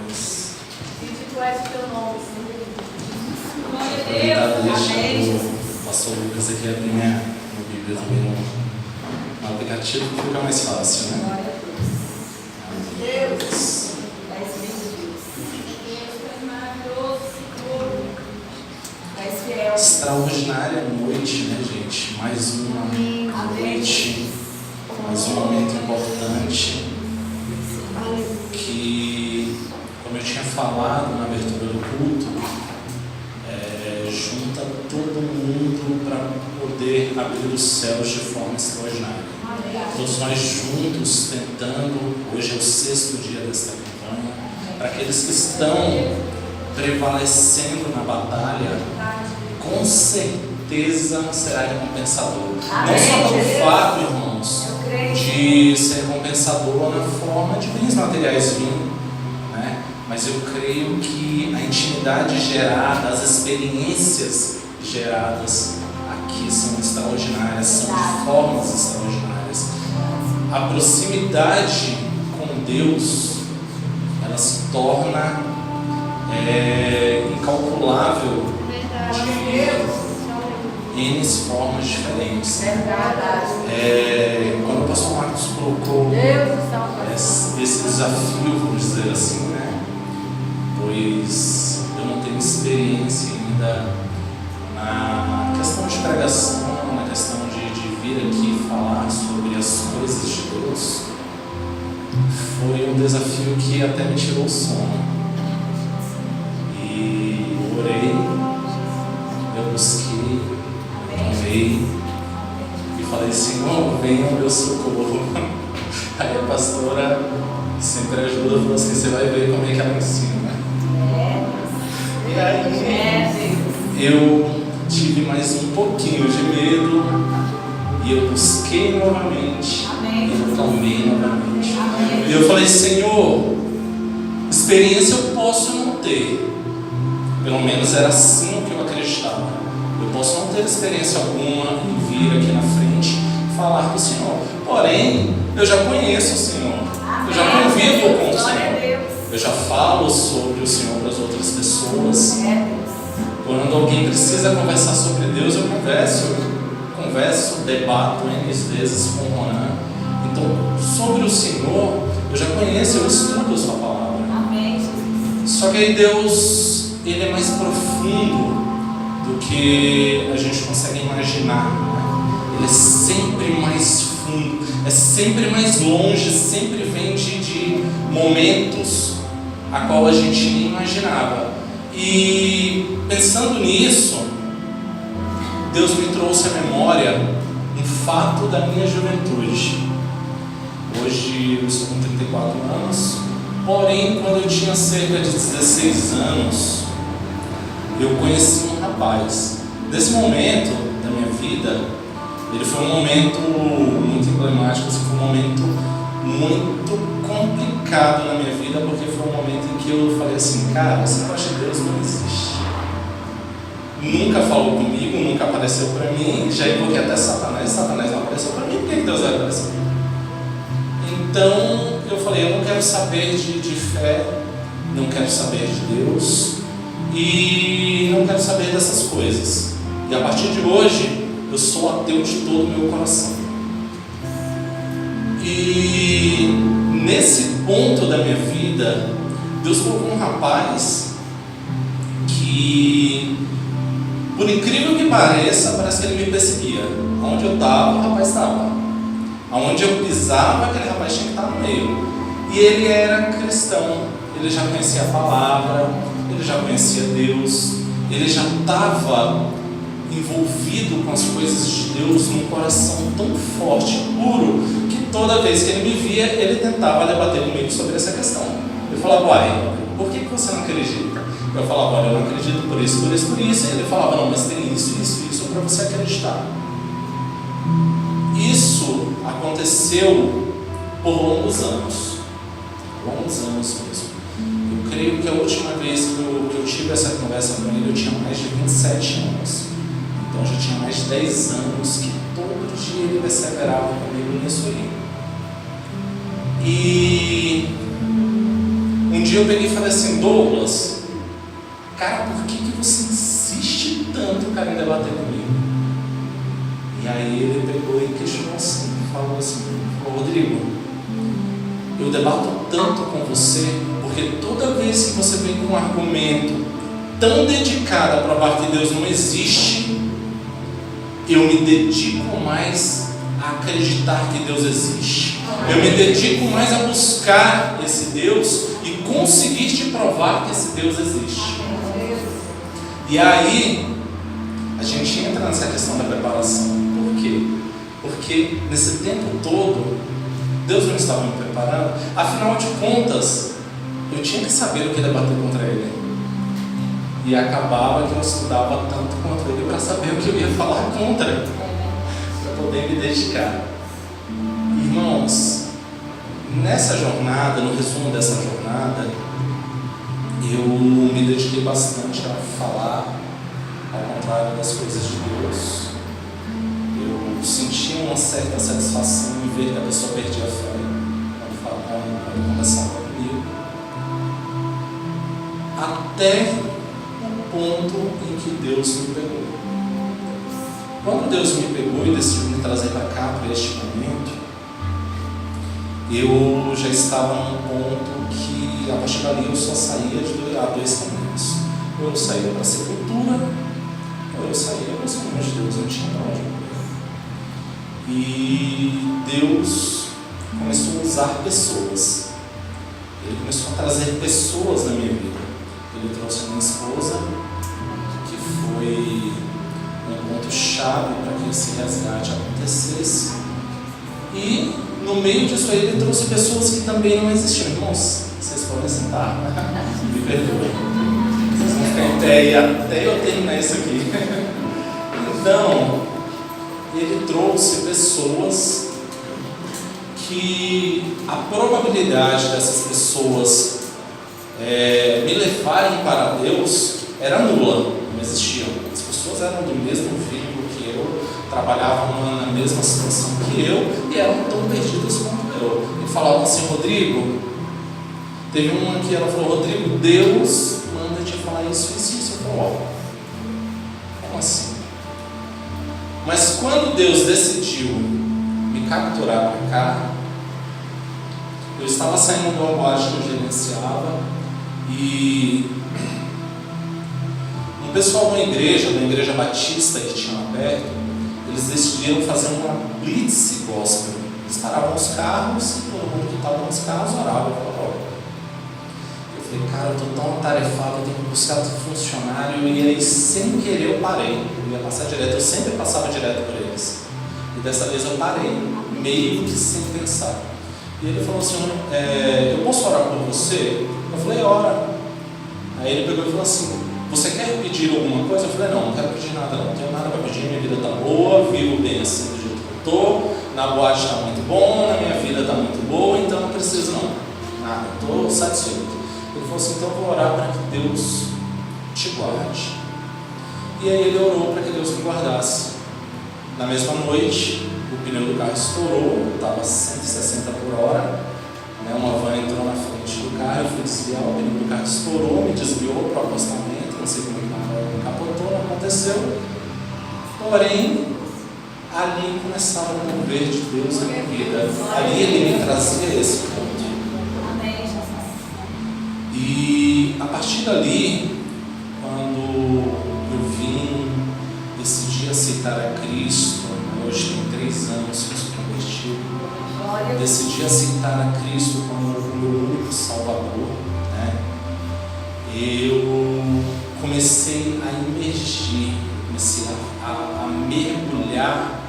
O pastor Lucas aqui abrir minha Bíblia também no aplicativo, que fica mais fácil, né? Deus. Extraordinária noite, né, gente? Mais uma noite, mais um momento importante que, como eu tinha falado na abertura do culto, junta todo mundo para poder abrir os céus de forma extraordinária. Todos nós juntos tentando, hoje é o 6º dia desta campanha, para aqueles que estão prevalecendo na batalha, com certeza será recompensador. Não só pelo fato, irmãos, de ser recompensador na forma de bens materiais vindo, né? Mas eu creio que a intimidade gerada, as experiências geradas aqui são extraordinárias, são de formas extraordinárias. A proximidade com Deus, ela se torna incalculável de N formas diferentes. Quando o pastor Marcos colocou esse desafio, vamos dizer assim, né? Pois eu não tenho experiência ainda na questão de pregação, na questão de vir aqui falar sobre as coisas de Deus. Foi um desafio que até me tirou o sono. E orei, eu busquei, eu tomei e falei: Senhor, venha ao meu socorro. Aí a pastora sempre ajuda, falou assim: você vai ver como é que ela ensina. E aí eu tive mais um pouquinho de medo e eu busquei novamente e eu tomei novamente. E eu falei: Senhor, experiência eu posso não ter. Pelo menos era assim que eu acreditava. Eu posso não ter experiência alguma em vir aqui na frente falar com o Senhor. Porém, eu já conheço o Senhor. Eu já convivo com o Senhor. Eu já falo sobre o Senhor para as outras pessoas. Quando alguém precisa conversar sobre Deus, eu converso, debato N vezes com o Ronan. Então, sobre o Senhor, eu já conheço, eu estudo a sua palavra. Só que aí Deus, Ele é mais profundo do que a gente consegue imaginar, né? Ele é sempre mais fundo, é sempre mais longe, sempre vem de momentos a qual a gente nem imaginava. E pensando nisso, Deus me trouxe à memória um fato da minha juventude. Hoje eu estou com 34 anos, porém quando eu tinha cerca de 16 anos, eu conheci um rapaz. Nesse momento da minha vida, ele foi um momento muito emblemático, assim, foi um momento muito complicado na minha vida, porque foi um momento em que eu falei assim: cara, esse negócio de Deus não existe. Nunca falou comigo, nunca apareceu para mim, já invoquei até Satanás não apareceu para mim, por que Deus vai aparecer? Então eu falei: eu não quero saber de fé, não quero saber de Deus e não quero saber dessas coisas. E a partir de hoje eu sou ateu de todo o meu coração. E nesse ponto da minha vida, Deus colocou um rapaz que, por incrível que pareça, parece que ele me perseguia. Onde eu estava, o rapaz estava. Aonde eu pisava, aquele rapaz tinha que estar no meio. E ele era cristão, ele já conhecia a palavra, ele já conhecia Deus, ele já estava envolvido com as coisas de Deus num coração tão forte, puro, que toda vez que ele me via, ele tentava debater comigo sobre essa questão. Eu falava: uai, por que você não acredita? Eu falava: olha, eu não acredito por isso. E ele falava: não, mas tem isso para você acreditar. Isso aconteceu por longos anos mesmo. Eu creio que a última vez que eu tive essa conversa com ele, eu tinha mais de 27 anos. Então já tinha mais de 10 anos que todo dia ele perseverava comigo nisso aí. E um dia eu peguei e falei assim: Douglas, cara, por que você insiste tanto, cara, em debater comigo? E aí ele pegou e questionou assim, falou: Rodrigo, eu debato tanto com você porque toda vez que você vem com um argumento tão dedicado a provar que Deus não existe, eu me dedico mais a acreditar que Deus existe. Eu me dedico mais a buscar esse Deus e conseguir te provar que esse Deus existe. E aí a gente entra nessa questão da preparação. Por quê? Porque nesse tempo todo Deus não estava me preparando. Afinal de contas, eu tinha que saber o que debater contra Ele. E acabava que eu estudava tanto contra Ele para saber o que eu ia falar contra, para poder me dedicar. Irmãos, nessa jornada, no resumo dessa jornada, eu me dediquei bastante a falar ao contrário das coisas de Deus. Eu sentia uma certa satisfação em ver que a pessoa perdia a fé quando conversava comigo. Até o ponto em que Deus me pegou. Quando Deus me pegou e decidiu me trazer para cá, para este momento, eu já estava num ponto que a partir dali eu só saía a dois caminhos. Ou eu saía para a sepultura, ou eu saía para os caminhos de Deus. Eu não tinha para onde correr. E Deus começou a usar pessoas. Ele começou a trazer pessoas na minha vida. Ele trouxe a minha esposa, que foi um ponto-chave para que esse resgate acontecesse. E no meio disso aí ele trouxe pessoas que também não existiam. Irmãos, vocês podem sentar, me perdoem. Vocês vão ficar em pé e até eu terminar isso aqui. Então, ele trouxe pessoas que a probabilidade dessas pessoas me levarem para Deus era nula, não existiam. As pessoas eram do mesmo vínculo que eu, trabalhavam na mesma situação que eu e eram tão perdidas quanto eu. E falavam assim: Rodrigo, teve uma que ela falou: Rodrigo, Deus manda te falar isso, isso, isso. Eu falei: como assim? Mas quando Deus decidiu me capturar para cá, eu estava saindo de uma boate que eu gerenciava e um pessoal da igreja batista que tinha aberto, eles decidiram fazer uma blitz gospel. Eles paravam os carros e todo mundo que estava nos carros orava. Eu falei: cara, eu estou tão atarefado, eu tenho que buscar outro funcionário. E aí, sem querer, eu parei. Eu ia passar direto, eu sempre passava direto por eles. E dessa vez eu parei, meio que sem pensar. E ele falou assim: eu posso orar por você? Eu falei: ora. Aí ele pegou e falou assim: você quer pedir alguma coisa? Eu falei: não quero pedir nada, não tenho nada para pedir, minha vida está boa, vivo bem assim do jeito que eu estou, na boate está muito bom, na minha vida está muito boa, então não preciso não, nada, estou satisfeito. Ele falou assim: então eu vou orar para que Deus te guarde. E aí ele orou para que Deus me guardasse. Na mesma noite, o pneu do carro estourou, estava 160 por hora, né? Uma van entrou na frente do carro, eu fui desviar, o pneu do carro estourou, me desviou para o acostamento, não sei como é que o carro capotou, não aconteceu. Porém, ali começava a mover de Deus na minha vida, ali Ele me trazia a esse ponto. E a partir dali, quando eu vim, decidi aceitar a Cristo, hoje tem 3 anos que eu sou convertido, decidi aceitar a Cristo como o meu único Salvador, né? Eu comecei a imergir, comecei a mergulhar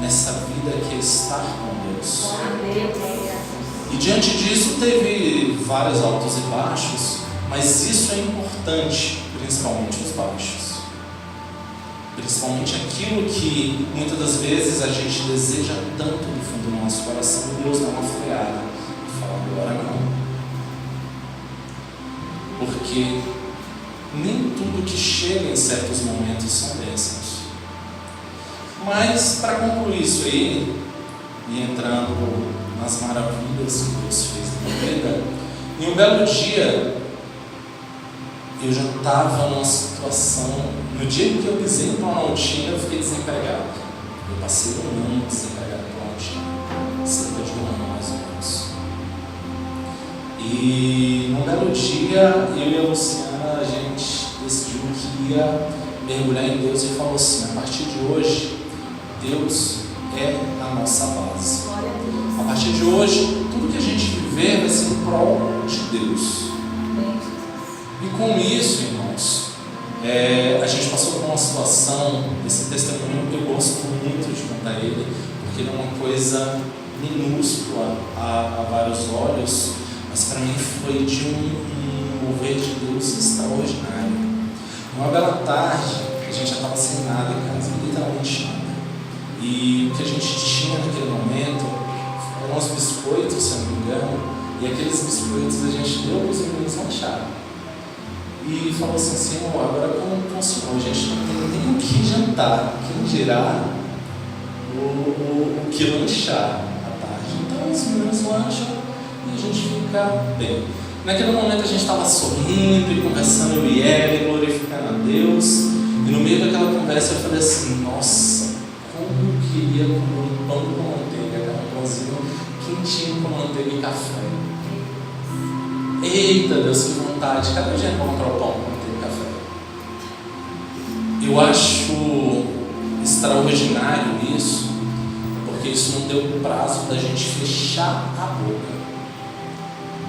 nessa vida que é estar com Deus. E diante disso teve vários altos e baixos, mas isso é importante, principalmente os baixos. Principalmente aquilo que muitas das vezes a gente deseja tanto no fundo do nosso coração, e Deus dá uma freada e fala: agora não. Porque nem tudo que chega em certos momentos são bênçãos. Mas para concluir isso aí, e entrando nas maravilhas que Deus fez na minha vida, E um belo dia, eu já estava numa situação. No dia que eu pisei no Planaltina, eu fiquei desempregado. Eu passei um ano desempregado no Planaltina, cerca de um ano mais ou menos. E num belo dia, eu e a Luciana, a gente decidiu que ia mergulhar em Deus e falou assim: a partir de hoje, Deus é a nossa base. A partir de hoje, tudo que a gente viver vai ser em prol de Deus. E com isso, irmãos, a gente passou por uma situação, esse testemunho eu gosto muito de contar ele, porque ele é uma coisa minúscula a vários olhos, mas para mim foi de um mover de Deus extraordinário. Uma bela tarde, a gente já estava sem nada em casa, literalmente nada. E o que a gente tinha naquele momento eram uns biscoitos, se eu não me engano, e aqueles biscoitos a gente deu para os meninos lancharem. E falou assim: Senhor, agora com o Senhor, a gente não tem nem o que jantar, quem dirá o que lanchar à tarde. Então os meninos lancham e a gente fica bem. Naquele momento a gente estava sorrindo e conversando, eu e ela, glorificando a Deus. E no meio daquela conversa eu falei assim: nossa, como eu queria comer um pão com manteiga, aquele pãozinho quentinho com manteiga e café. Eita Deus, que vontade! Cadê o dinheiro para comprar o pão com manteiga e café? Eu acho extraordinário isso, porque isso não deu prazo da gente fechar a boca.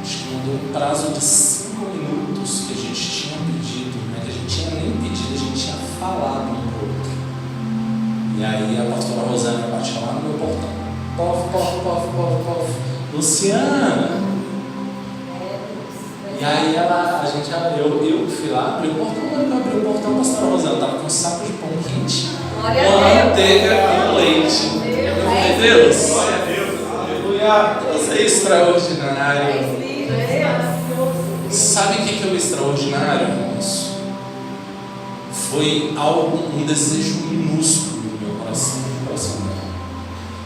Acho que não deu prazo de 5 minutos que a gente tinha pedido, né? Que a gente tinha nem pedido, a gente tinha falado um pro outro. E aí a pastora Rosana bateu lá no meu portão. Pof, Luciana! E aí eu fui lá, abri o portão, quando eu abri o portão, a pastora Rosana estava com um saco de pão quente, uma manteiga e um leite. Eu falei: Deus, aleluia, Deus é extraordinário. Sabe o que é o extraordinário, irmãos? Foi um desejo minúsculo no meu coração,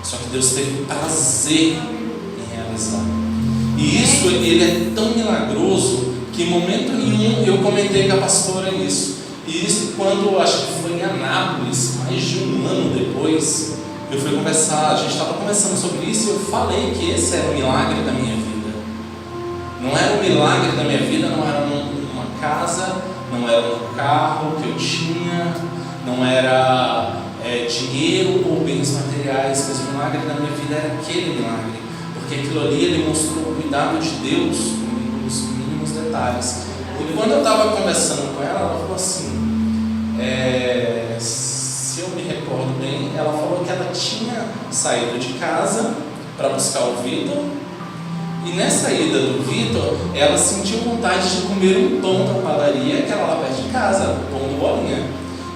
só que Deus teve prazer em realizar. E isso, ele é tão milagroso que em momento nenhum eu comentei com a pastora isso. E isso quando, acho que foi em Anápolis, mais de um ano depois, eu fui conversar, a gente estava conversando sobre isso e eu falei que esse era o milagre da minha vida. Não era o milagre da minha vida, não era uma casa, não era um carro que eu tinha, não era dinheiro ou bens materiais, mas o milagre da minha vida era aquele milagre. Porque aquilo ali, ele mostrou o cuidado de Deus nos mínimos detalhes. E quando eu estava conversando com ela falou assim, se eu me recordo bem, ela falou que ela tinha saído de casa para buscar o Vitor, e nessa ida do Vitor, ela sentiu vontade de comer um pão da padaria, que era lá perto de casa, o pão do Bolinha.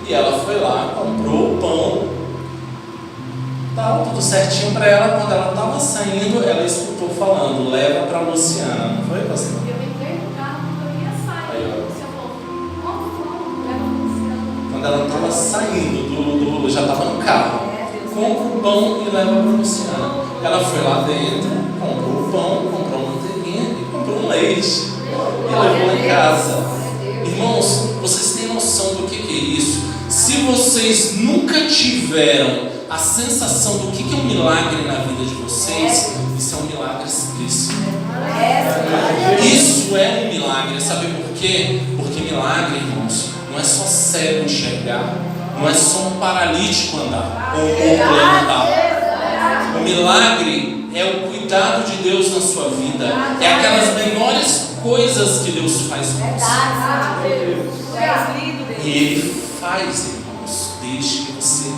E ela foi lá, comprou o pão, tal, tudo certinho para ela. Quando ela estava saindo, ela escutou falando: leva para Luciana. Não foi, pastor? Eu entrei no carro quando eu ia sair. Você falou: como? Leva para Luciana. Quando ela estava saindo, já estava no carro, compra o pão e leva para Luciana. Ela foi lá dentro, comprou o pão, comprou uma manteiguinha e comprou um leite. E levou em casa. Irmãos, vocês têm noção do que é isso? Se vocês nunca tiveram a sensação do que é um milagre na vida de vocês, isso é um milagre simplíssimo. Isso é um milagre, sabe por quê? Porque milagre, irmãos, não é só cego enxergar, não é só um paralítico andar ou um corpo levantar. O milagre é o cuidado de Deus na sua vida, é aquelas menores coisas que Deus faz com você. E Ele faz, irmãos, desde que você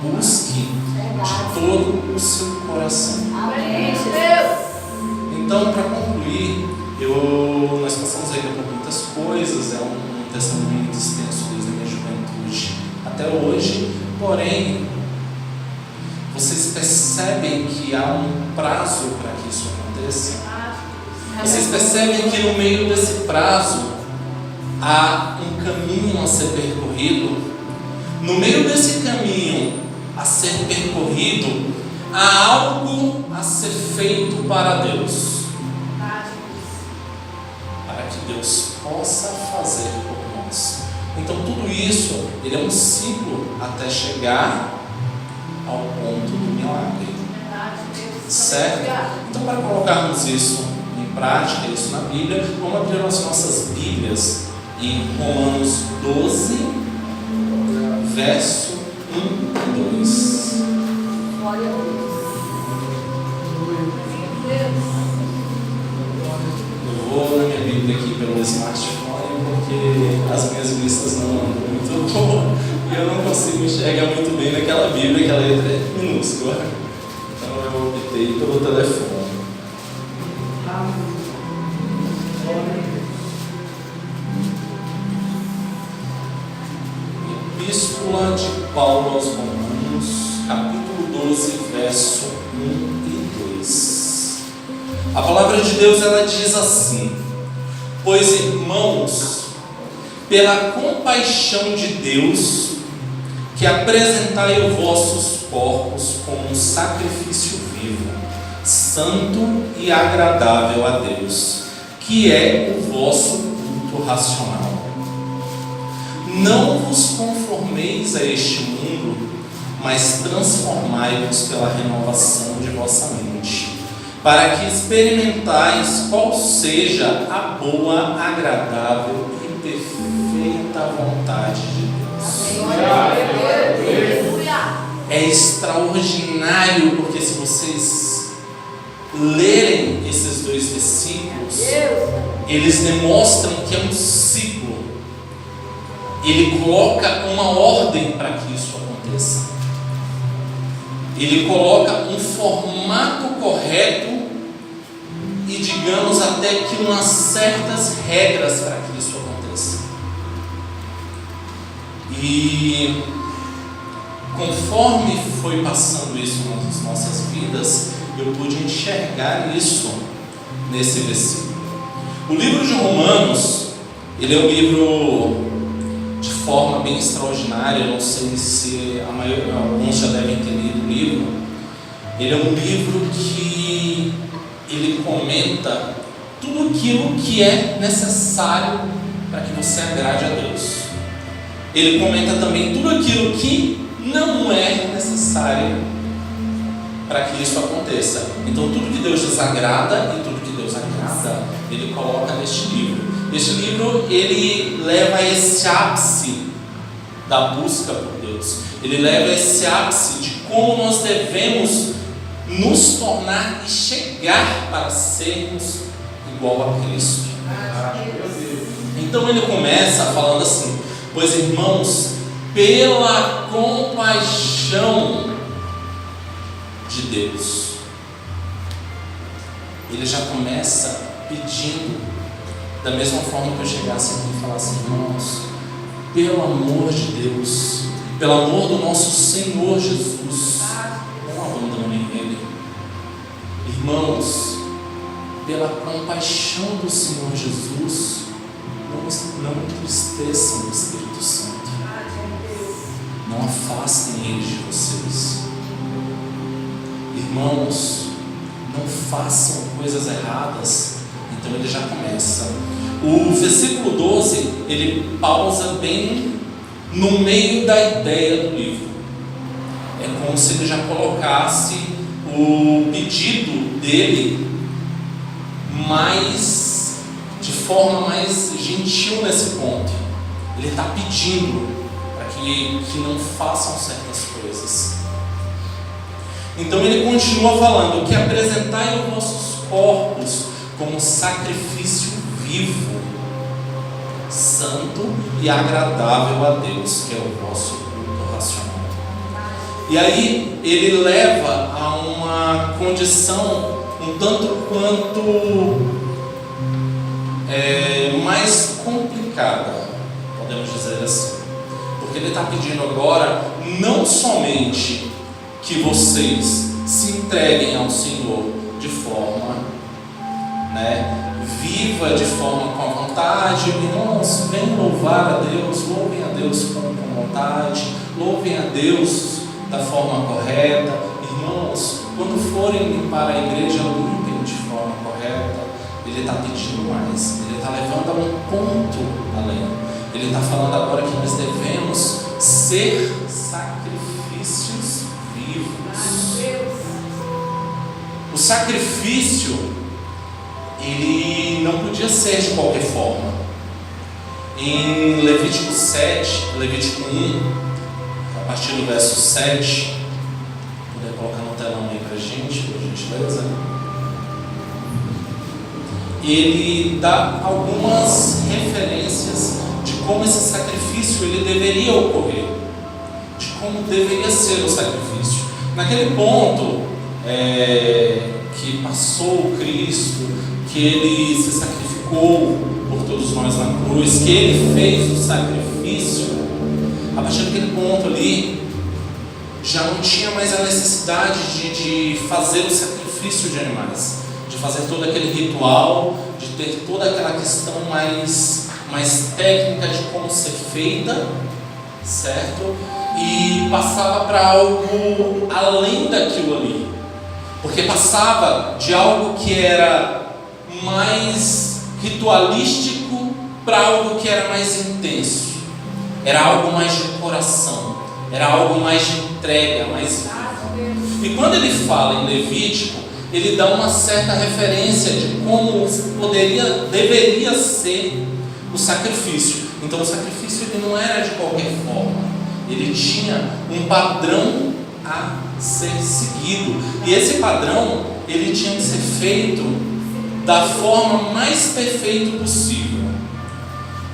busque de todo o seu coração. Então, para concluir, nós passamos ainda por muitas coisas, é um testemunho muito extenso desde a minha juventude até hoje, porém, vocês percebem que há um prazo para que isso aconteça? Vocês percebem que no meio desse prazo há um caminho a ser percorrido? No meio desse caminho a ser percorrido, há algo a ser feito para Deus. que Deus possa fazer por nós. Então tudo isso, ele é um ciclo até chegar ao ponto do milagre. Certo? Então, para colocarmos isso em prática, isso na Bíblia, vamos abrir as nossas Bíblias em Romanos 12, verso 1 e 2. Glória a Deus. Eu vou na minha Bíblia aqui pelo smartphone, porque as minhas vistas não andam muito boas e eu não consigo enxergar muito bem naquela Bíblia, que a letra é minúscula. Então eu optei pelo telefone. Epístola de Paulo aos Romanos, capítulo 12, verso 1 e 2. A palavra de Deus, ela diz assim: pois, irmãos, pela compaixão de Deus, que apresentai os vossos corpos como um sacrifício vivo, santo e agradável a Deus, que é o vosso culto racional. Não vos conformeis a este mundo, mas transformai-vos pela renovação de vossa mente, para que experimentais qual seja a boa, agradável e perfeita vontade de Deus. É extraordinário, porque se vocês lerem esses dois versículos, eles demonstram que é um ciclo. Ele coloca uma ordem para que isso aconteça. Ele coloca um formato correto e, digamos, até que umas certas regras para que isso aconteça. E conforme foi passando isso nas nossas vidas, eu pude enxergar isso nesse versículo. O livro de Romanos, ele é um livro de forma bem extraordinária. Eu não sei se alguns já devem ter lido o livro. Ele é um livro que ele comenta tudo aquilo que é necessário para que você agrade a Deus. Ele comenta também tudo aquilo que não é necessário para que isso aconteça. Então tudo que Deus desagrada e tudo que Deus agrada, ele coloca neste livro. Este livro, ele leva a esse ápice da busca por Deus. Ele leva a esse ápice de como nós devemos nos tornar e chegar para sermos igual a Cristo. Então ele começa falando assim: pois, irmãos, pela compaixão de Deus. Ele já começa pedindo, da mesma forma que eu chegasse aqui e falasse: irmãos, pelo amor de Deus, pelo amor do nosso Senhor Jesus, não abandonem Ele. Irmãos, pela compaixão do Senhor Jesus, não entristeçam o Espírito Santo. Não afastem Ele de vocês. Irmãos, não façam coisas erradas. Então ele já começa. O versículo 12, ele pausa bem no meio da ideia do livro. É como se ele já colocasse o pedido dele de forma mais gentil nesse ponto. Ele está pedindo para que não façam certas coisas. Então ele continua falando que apresentai os vossos corpos como sacrifício vivo, santo e agradável a Deus, que é o vosso culto racional. E aí ele leva a uma condição um tanto quanto mais complicada, podemos dizer assim, porque ele está pedindo agora não somente que vocês se entreguem ao Senhor de forma viva, de forma com a vontade. Irmãos, venham louvar a Deus, louvem a Deus com vontade, louvem a Deus da forma correta. Irmãos, quando forem limpar a igreja, limpem de forma correta. ele está pedindo mais, ele está levando a um ponto além. Ele está falando agora que nós devemos ser sacrifícios vivos. O sacrifício, ele não podia ser de qualquer forma. Em Levítico 1, a partir do verso 7, puder colocar no telão aí para a gente, por gentileza. Ele dá algumas referências de como esse sacrifício ele deveria ocorrer, de como deveria ser o sacrifício. Naquele ponto que passou o Cristo, que ele se sacrificou por todos nós na cruz, que ele fez o sacrifício, a partir daquele ponto ali, já não tinha mais a necessidade de fazer o sacrifício de animais, de fazer todo aquele ritual, de ter toda aquela questão mais técnica de como ser feita, certo? E passava para algo além daquilo ali, porque passava de algo que era mais ritualístico para algo que era mais intenso, era algo mais de coração, era algo mais de entrega, mais vivo. E quando ele fala em Levítico, ele dá uma certa referência de como deveria ser o sacrifício. Então o sacrifício ele não era de qualquer forma, ele tinha um padrão a ser seguido, e esse padrão ele tinha que ser feito da forma mais perfeita possível,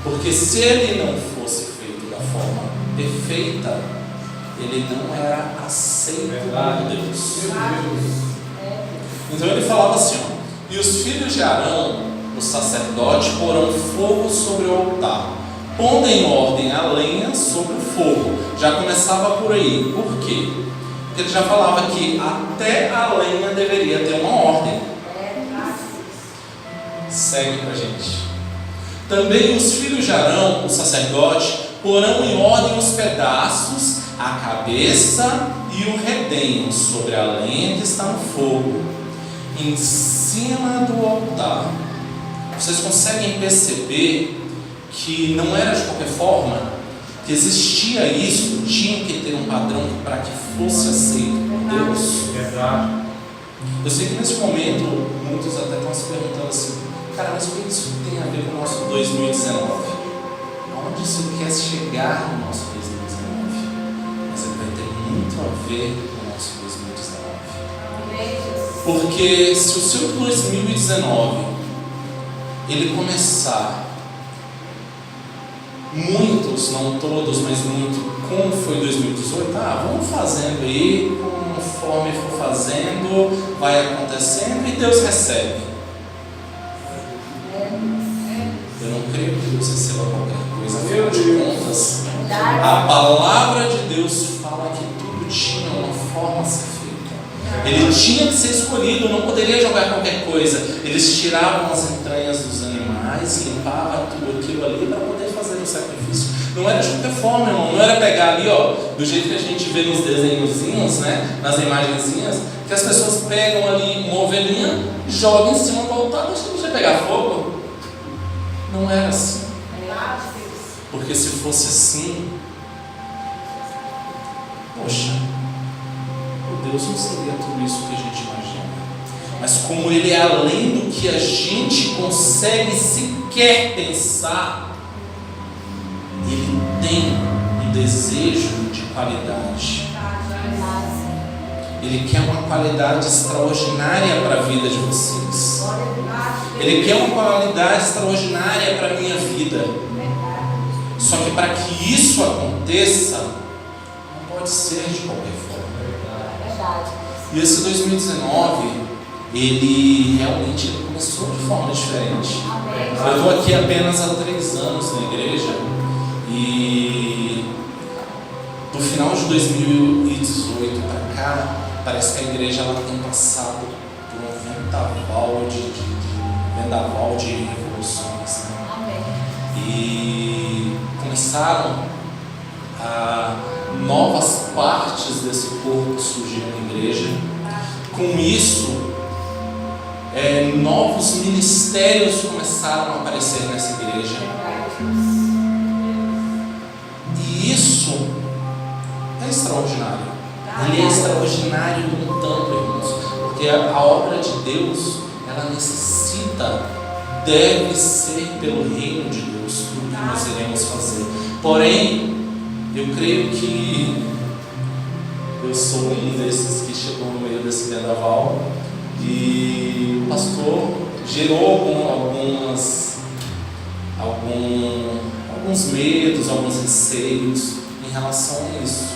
porque se ele não fosse feito da forma perfeita, ele não era aceito por Deus. Então ele falava assim, e os filhos de Arão, o sacerdote, porão fogo sobre o altar, pondo em ordem a lenha sobre o fogo. Já começava por aí. Por quê? Porque ele já falava que até a lenha deveria ter uma ordem. Segue pra gente. Também os filhos de Arão, o sacerdote, porão em ordem os pedaços, a cabeça e o redenho sobre a lenha que está no fogo, em cima do altar. Vocês conseguem perceber que não era de qualquer forma, que existia isso, tinha que ter um padrão para que fosse aceito por Deus. Eu sei que nesse momento muitos até estão se perguntando assim, cara, mas o que isso tem a ver com o nosso 2019? Aonde isso quer chegar no nosso 2019? Mas ele vai ter muito a ver com o nosso 2019. Porque se o seu 2019 ele começar, muitos, não todos, mas muito, como foi 2018, vamos fazendo aí, conforme for fazendo, vai acontecendo e Deus recebe. Eu não creio que Deus receba qualquer coisa, afinal de contas, a palavra de Deus fala que tudo tinha uma forma a ser feita. Ele tinha que ser escolhido, não poderia jogar qualquer coisa. Eles tiravam as entranhas dos animais, limpavam tudo aquilo ali para poder fazer o sacrifício. Não era de qualquer forma, irmão. Não era pegar ali, do jeito que a gente vê nos desenhozinhos, né, nas imagenzinhas, que as pessoas pegam ali uma ovelhinha, jogam em cima do altar, deixa pegar fogo. Não era assim. Porque se fosse assim, poxa, Deus não seria tudo isso que a gente imagina. Mas como Ele é além do que a gente consegue sequer pensar, Ele tem um desejo de qualidade. Ele quer uma qualidade extraordinária para a vida de vocês. Ele quer uma qualidade extraordinária para a minha vida. Só que para que isso aconteça, não pode ser de qualquer forma. E esse 2019, ele realmente começou de forma diferente. Eu estou aqui apenas há 3 anos na igreja e do final de 2018 para cá, parece que a igreja ela tem passado por um vendaval de revoluções. E começaram novas partes desse corpo surgir na igreja. Com isso, Novos ministérios começaram a aparecer nessa igreja. E isso é extraordinário. Ele é extraordinário no tanto, irmãos, porque a obra de Deus, ela deve ser pelo reino de Deus, tudo que nós iremos fazer. Porém, eu creio que eu sou um desses que chegou no meio desse vendaval e o pastor gerou alguns medos, alguns receios em relação a isso.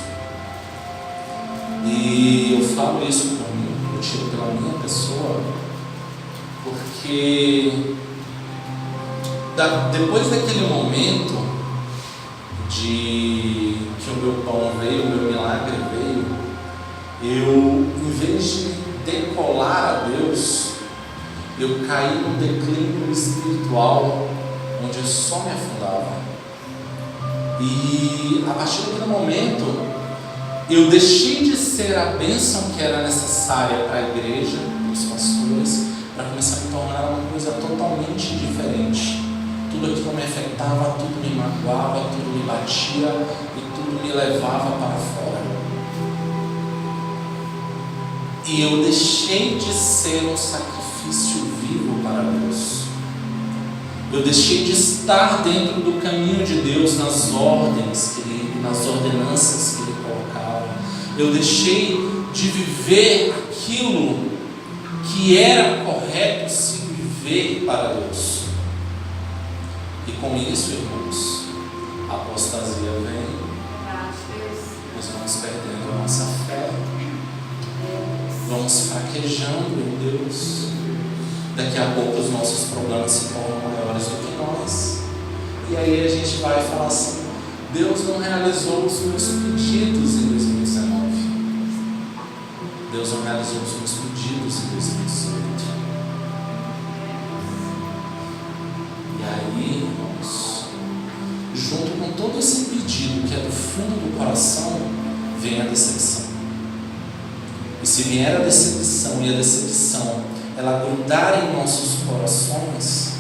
E eu falo isso por mim, eu tiro pela minha pessoa, porque depois daquele momento de que o meu pão veio, o meu milagre veio, eu, em vez de decolar a Deus, eu caí num declínio espiritual onde eu só me afundava. E a partir daquele momento eu deixei de ser a bênção que era necessária para a igreja, para os pastores, para começar a me tornar uma coisa totalmente diferente. Tudo aquilo me afetava, tudo me magoava, tudo me batia e tudo me levava para fora. E eu deixei de ser um sacrifício vivo para Deus. Eu deixei de estar dentro do caminho de Deus, nas ordens, nas ordenanças que Ele colocava. Eu deixei de viver aquilo que era correto se viver para Deus. E com isso, irmãos, a apostasia vem, nós vamos perdendo a nossa fé, vamos fraquejando em Deus. Daqui a pouco os nossos problemas se tornam maiores do que nós. E aí a gente vai falar assim: Deus não realizou os meus pedidos em 2019. Deus não realizou os meus pedidos em 2018. E aí, irmãos, junto com todo esse pedido que é do fundo do coração, vem a decepção. E se vier a decepção e a decepção ela grudar em nossos corações,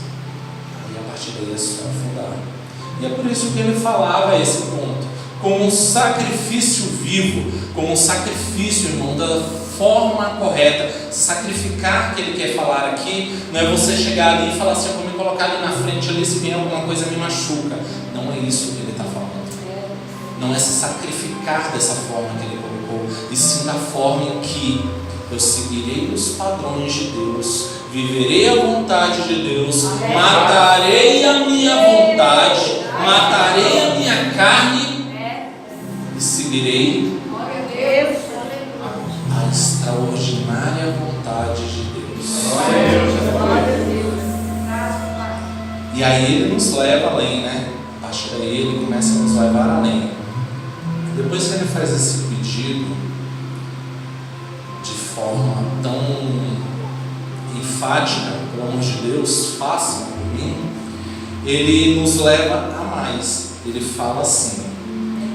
aí a partir daí é só afundar. E é por isso que ele falava a esse ponto, como um sacrifício vivo, como um sacrifício, irmão, da forma correta. Sacrificar, que ele quer falar aqui, não é você chegar ali e falar assim: eu vou me colocar ali na frente, ali se vier alguma coisa me machuca. Não é isso que ele está falando. Não é se sacrificar dessa forma que ele colocou, e sim da forma em que eu seguirei os padrões de Deus, viverei a vontade de Deus, matarei a minha vontade, matarei a minha carne e seguirei a extraordinária vontade de Deus. E aí ele nos leva além, né? A partir daí ele começa a nos levar além. Depois que ele faz esse pedido de forma tão enfática, pelo amor de Deus, façam por mim, ele nos leva a mais. Ele fala assim: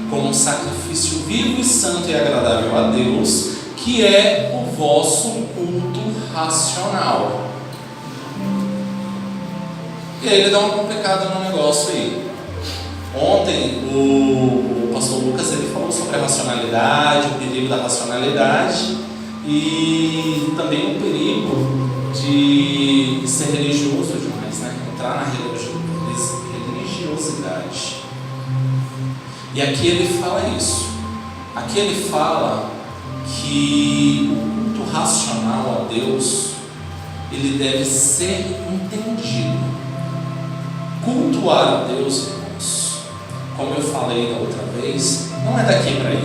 como um sacrifício vivo e santo e agradável a Deus, que é o vosso culto racional. E aí ele dá uma complicada no negócio aí. Ontem o pastor Lucas ele falou sobre a racionalidade, o perigo da racionalidade e também o perigo de ser religioso demais, né? Entrar na religiosidade. E aqui ele fala isso. Aqui ele fala que o culto racional a Deus ele deve ser entendido. Cultuar a Deus, irmãos, como eu falei da outra vez, não é daqui para aí.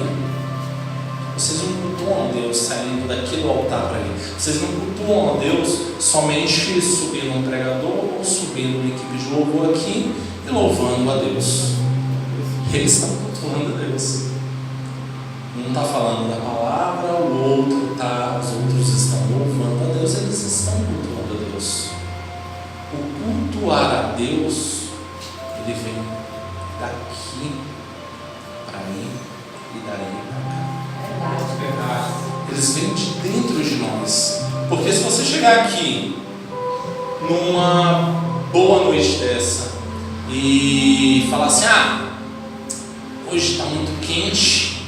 Vocês não cultuam a Deus saindo daqui do altar para ele. Vocês não cultuam a Deus somente subindo um pregador ou subindo uma equipe de louvor aqui e louvando a Deus. Eles estão cultuando a Deus. Um está falando da palavra, o outro está, os outros estão louvando a Deus, eles estão cultuando a Deus. O cultuar a Deus, ele vem daqui para aí e daí para cá. Eles vêm de dentro de nós. Porque se você chegar aqui numa boa noite dessa e falar assim: hoje está muito quente,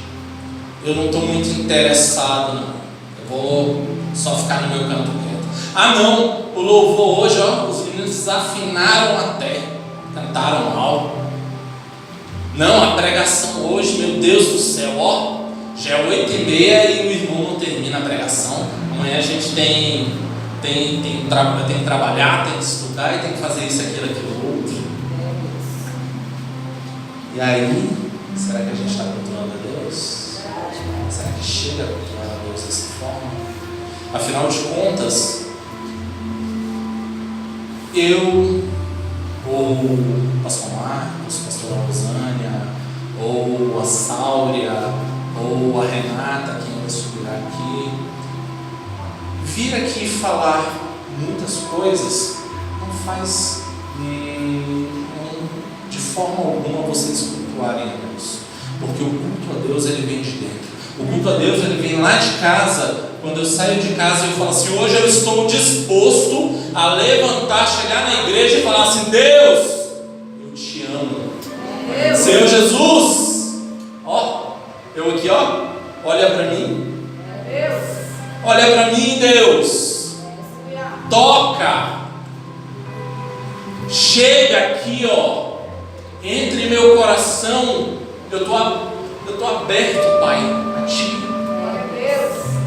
eu não estou muito interessado, não, eu vou só ficar no meu canto quieto. Não, o louvor hoje, os meninos desafinaram até, cantaram mal. Não, a pregação hoje, meu Deus do céu, já é 8h30 e o irmão não termina a pregação. Amanhã a gente tem que trabalhar, tem que estudar e tem que fazer isso, aquilo, outro. E aí, será que a gente está cultuando a Deus? Será que chega a cultuar a Deus dessa forma? Afinal de contas, eu, ou o pastor Marcos, pastor Rosânia, ou a Sáurea, ou a Renata, quem vai subir aqui, vir aqui falar muitas coisas não faz de forma alguma vocês cultuarem a Deus, porque o culto a Deus ele vem de dentro. O culto a Deus ele vem lá de casa. Quando eu saio de casa eu falo assim: hoje eu estou disposto a levantar, chegar na igreja e falar assim: Deus, eu te amo. Senhor Jesus, eu aqui, olha para mim. Olha para mim, Deus. Toca. Chega aqui, entre meu coração. Eu estou aberto, Pai, a Ti.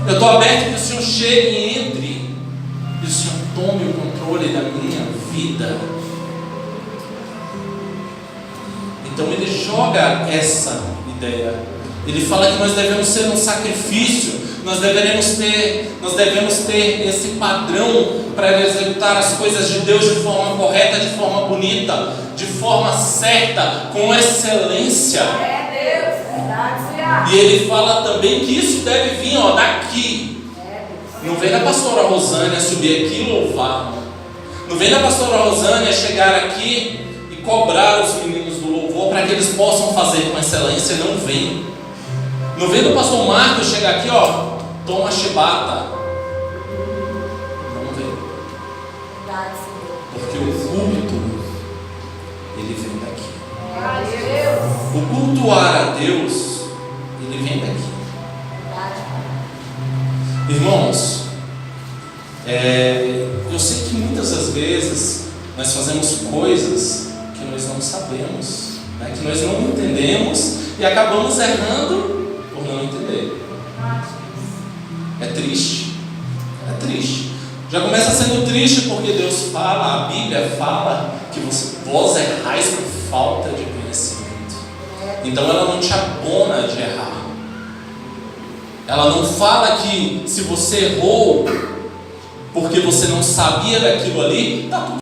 Eu estou aberto que o Senhor chegue e entre. E o Senhor tome o controle da minha vida. Então ele joga essa ideia. Ele fala que nós devemos ser um sacrifício. Nós devemos ter esse padrão para executar as coisas de Deus de forma correta, de forma bonita, de forma certa, com excelência. E ele fala também que isso deve vir daqui. Não vem da pastora Rosânia subir aqui e louvar. Não vem da pastora Rosânia chegar aqui e cobrar os meninos do louvor para que eles possam fazer com excelência. Não vem. Não vem do pastor Marcos chegar aqui, toma chibata. Não vem. Porque o culto, ele vem daqui. O cultuar a Deus, ele vem daqui. Irmãos, eu sei que muitas das vezes nós fazemos coisas que nós não sabemos, que nós não entendemos e acabamos errando por não entender. É triste. Já começa sendo triste porque Deus fala, a Bíblia fala que vós errais por falta de conhecimento. Então ela não te abona de errar. Ela não fala que se você errou porque você não sabia daquilo ali, está tudo